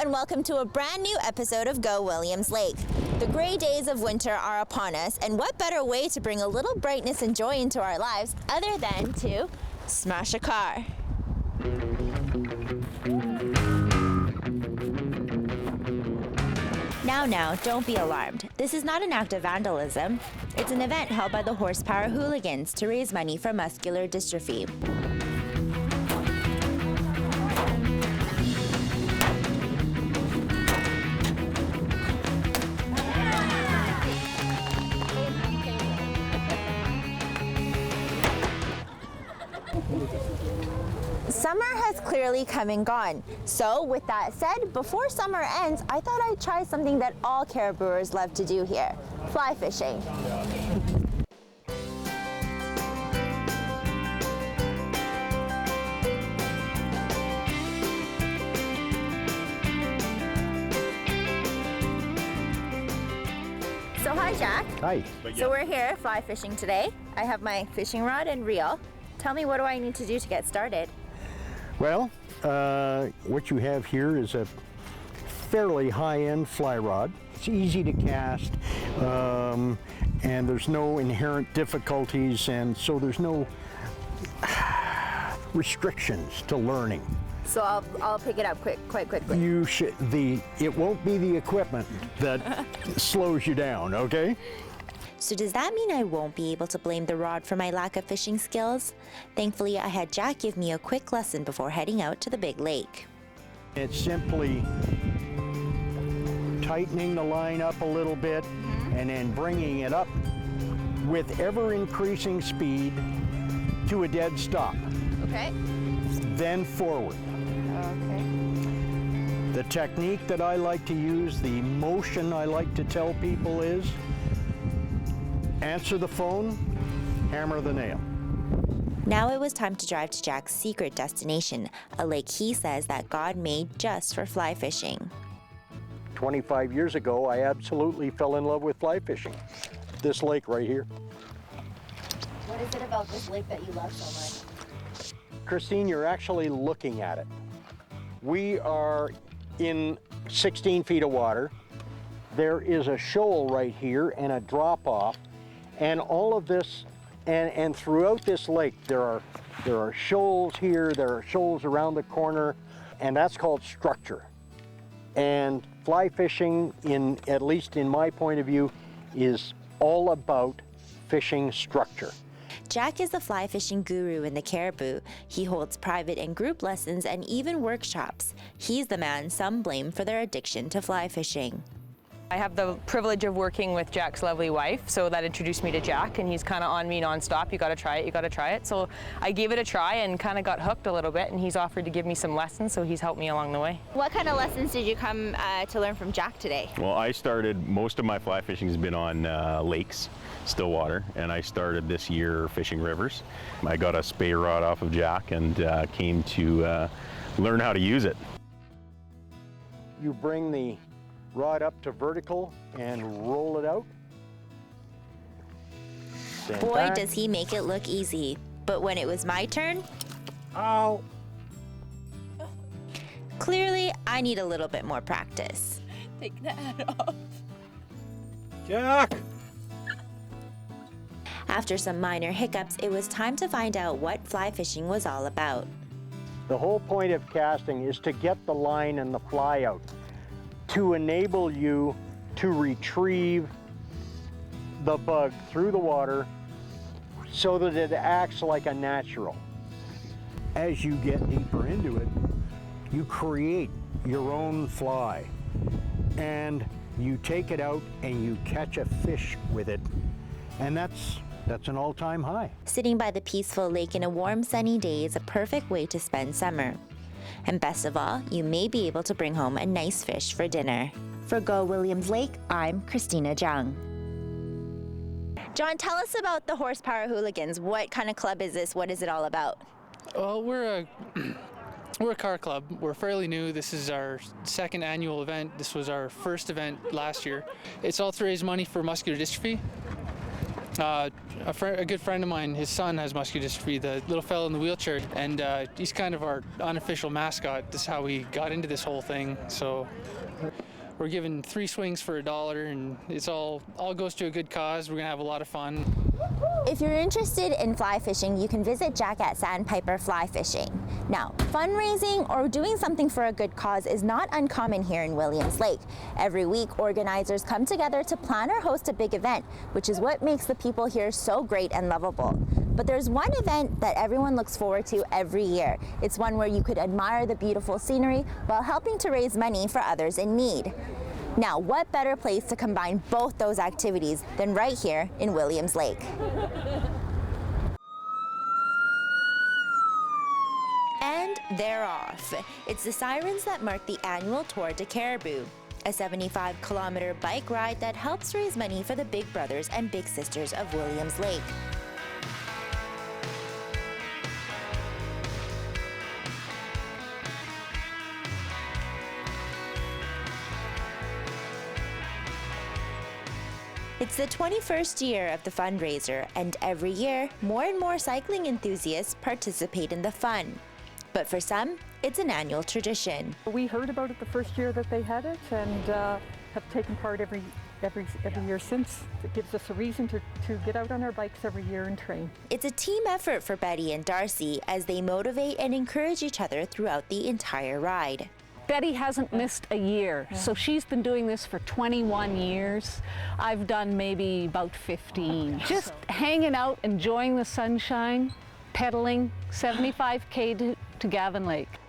and welcome to a brand new episode of Go Williams Lake. The gray days of winter are upon us, and what better way to bring a little brightness and joy into our lives other than to smash a car. Now, don't be alarmed. This is not an act of vandalism. It's an event held by the Horsepower Hooligans to raise money for muscular dystrophy. Summer has clearly come and gone. So with that said, before summer ends, I thought I'd try something that all caribouers love to do here, fly fishing. So hi Jack. Hi. So we're here fly fishing today. I have my fishing rod and reel. Tell me, what do I need to do to get started? Well, what you have here is a fairly high-end fly rod. It's easy to cast, and there's no inherent difficulties, and so there's no restrictions to learning. So I'll pick it up quite quickly. You should. It won't be the equipment that slows you down, okay? So does that mean I won't be able to blame the rod for my lack of fishing skills? Thankfully, I had Jack give me a quick lesson before heading out to the big lake. It's simply tightening the line up a little bit and then bringing it up with ever-increasing speed to a dead stop. Okay. Then forward. Okay. The technique that I like to use, the motion I like to tell people is answer the phone, hammer the nail. Now it was time to drive to Jack's secret destination, a lake he says that God made just for fly fishing. 25 years ago, I absolutely fell in love with fly fishing. This lake right here. What is it about this lake that you love so much? Christine, you're actually looking at it. We are in 16 feet of water. There is a shoal right here and a drop off. And all of this, and throughout this lake, there are shoals here, there are shoals around the corner, and that's called structure. And fly fishing, at least in my point of view, is all about fishing structure. Jack is the fly fishing guru in the Caribou. He holds private and group lessons and even workshops. He's the man some blame for their addiction to fly fishing. I have the privilege of working with Jack's lovely wife, so that introduced me to Jack, and he's kind of on me nonstop. You gotta try it, you gotta try it. So I gave it a try and kind of got hooked a little bit, and he's offered to give me some lessons, so he's helped me along the way. What kind of lessons did you come to learn from Jack today? Well, most of my fly fishing has been on lakes, still water, and I started this year fishing rivers. I got a spay rod off of Jack and came to learn how to use it. You bring the rod up to vertical and roll it out. Stand Boy, back. does he make it look easy. But when it was my turn, Ow! clearly I need a little bit more practice. Take the hat off. Jack! After some minor hiccups, it was time to find out what fly fishing was all about. The whole point of casting is to get the line and the fly out, to enable you to retrieve the bug through the water so that it acts like a natural. As you get deeper into it, you create your own fly, and you take it out and you catch a fish with it, and that's an all-time high. Sitting by the peaceful lake in a warm, sunny day is a perfect way to spend summer. And best of all, you may be able to bring home a nice fish for dinner. For Go Williams Lake, I'm Christina Jung. John, tell us about the Horsepower Hooligans. What kind of club is this? What is it all about? Well, we're a car club. We're fairly new. This is our second annual event. This was our first event last year. It's all to raise money for muscular dystrophy. A good friend of mine, his son has muscular dystrophy, the little fellow in the wheelchair, and he's kind of our unofficial mascot. This is how we got into this whole thing. So we're giving 3 swings for $1, and it's all goes to a good cause. We're gonna have a lot of fun. If you're interested in fly fishing, you can visit Jack at Sandpiper Fly Fishing. Now, fundraising or doing something for a good cause is not uncommon here in Williams Lake. Every week, organizers come together to plan or host a big event, which is what makes the people here so great and lovable. But there's one event that everyone looks forward to every year. It's one where you could admire the beautiful scenery while helping to raise money for others in need. Now, what better place to combine both those activities than right here in Williams Lake? And they're off. It's the sirens that mark the annual Tour de Caribou, a 75-kilometer bike ride that helps raise money for the big brothers and big sisters of Williams Lake. It's the 21st year of the fundraiser, and every year, more and more cycling enthusiasts participate in the fun. But for some, it's an annual tradition. We heard about it the first year that they had it, and have taken part every year since. It gives us a reason to get out on our bikes every year and train. It's a team effort for Betty and Darcy as they motivate and encourage each other throughout the entire ride. Betty hasn't missed a year, so she's been doing this for 21 years. I've done maybe about 15. Just hanging out, enjoying the sunshine, pedaling 75K to Gavin Lake.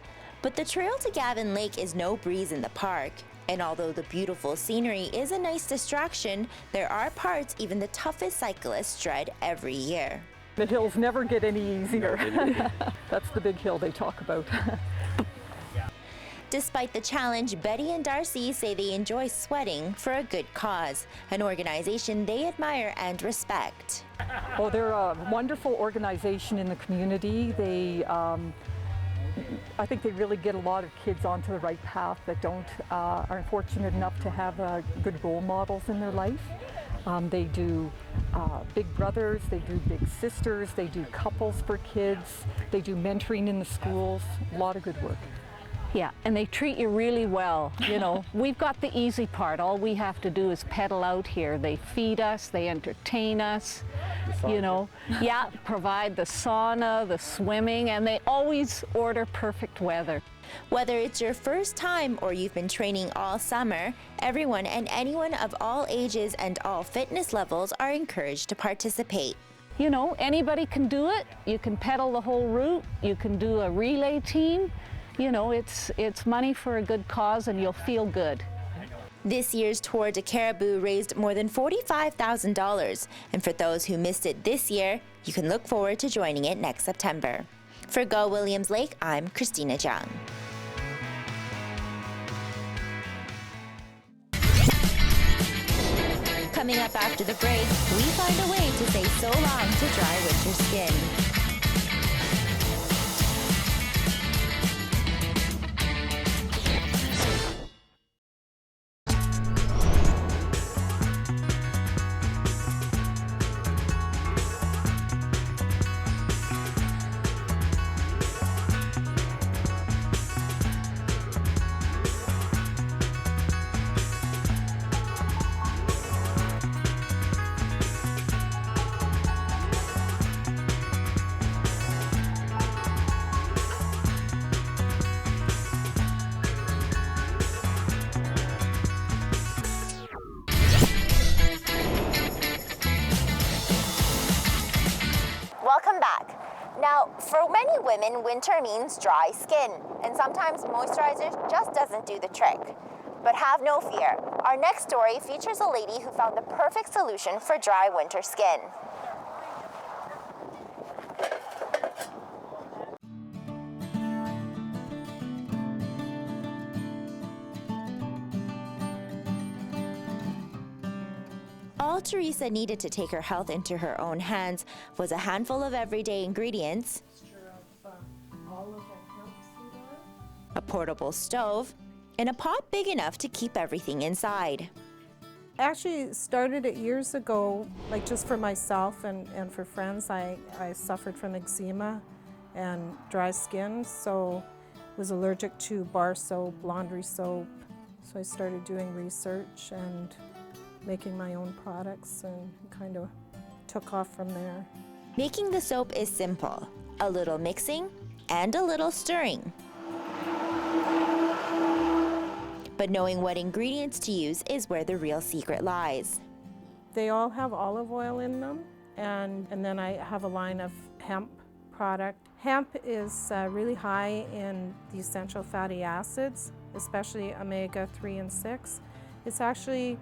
But the trail to Gavin Lake is no breeze in the park. And although the beautiful scenery is a nice distraction, there are parts even the toughest cyclists dread every year. The hills never get any easier. That's the big hill they talk about. Despite the challenge, Betty and Darcy say they enjoy sweating for a good cause, an organization they admire and respect. Oh, they're a wonderful organization in the community. I think they really get a lot of kids onto the right path that aren't fortunate enough to have good role models in their life. They do big brothers, they do big sisters, they do couples for kids, they do mentoring in the schools, a lot of good work. Yeah, and they treat you really well. You know, we've got the easy part. All we have to do is pedal out here. They feed us, they entertain us, you know. Yeah, provide the sauna, the swimming, and they always order perfect weather. Whether it's your first time or you've been training all summer, everyone and anyone of all ages and all fitness levels are encouraged to participate. You know, anybody can do it. You can pedal the whole route. You can do a relay team. You know, it's money for a good cause, and you'll feel good. This year's Tour de Caribou raised more than $45,000, and for those who missed it this year, you can look forward to joining it next September. For Go Williams Lake, I'm Christina Jiang. Coming up after the break, we find a way to say so long to dry winter skin. Welcome back. Now, for many women, winter means dry skin, and sometimes moisturizer just doesn't do the trick. But have no fear. Our next story features a lady who found the perfect solution for dry winter skin. All Teresa needed to take her health into her own hands was a handful of everyday ingredients, a portable stove, and a pot big enough to keep everything inside. I actually started it years ago, like just for myself and for friends. I suffered from eczema and dry skin, so was allergic to bar soap, laundry soap. So I started doing research and making my own products and kind of took off from there. Making the soap is simple. A little mixing and a little stirring. But knowing what ingredients to use is where the real secret lies. They all have olive oil in them, and then I have a line of hemp product. Hemp is really high in the essential fatty acids, especially omega-3 and 6. It's actually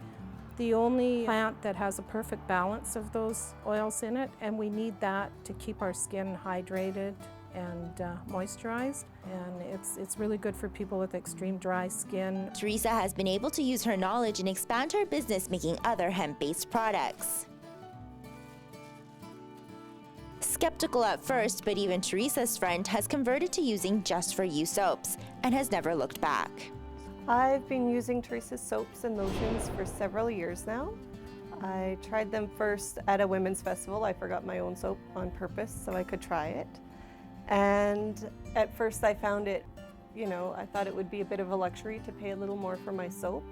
the only plant that has a perfect balance of those oils in it, and we need that to keep our skin hydrated and moisturized, and it's really good for people with extreme dry skin. Teresa has been able to use her knowledge and expand her business making other hemp-based products. Skeptical at first, but even Teresa's friend has converted to using Just For You soaps and has never looked back. I've been using Teresa's soaps and lotions for several years now. I tried them first at a women's festival. I forgot my own soap on purpose so I could try it. And at first I found it, I thought it would be a bit of a luxury to pay a little more for my soap.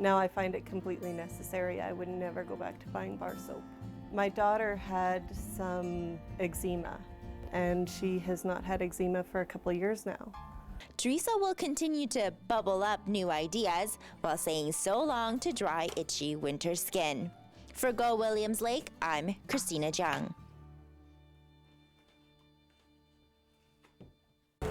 Now I find it completely necessary. I would never go back to buying bar soap. My daughter had some eczema, and she has not had eczema for a couple of years now. Teresa will continue to bubble up new ideas while saying so long to dry, itchy winter skin. For Go Williams Lake, I'm Christina Jung.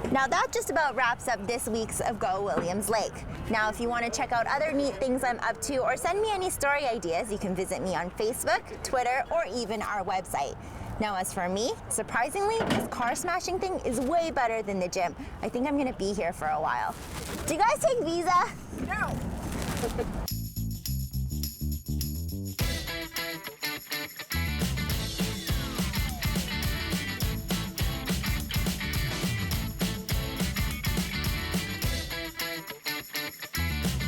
Now that just about wraps up this week's of Go Williams Lake. Now if you want to check out other neat things I'm up to or send me any story ideas, you can visit me on Facebook, Twitter, or even our website. Now as for me, surprisingly, this car smashing thing is way better than the gym. I think I'm gonna be here for a while. Do you guys take Visa? No!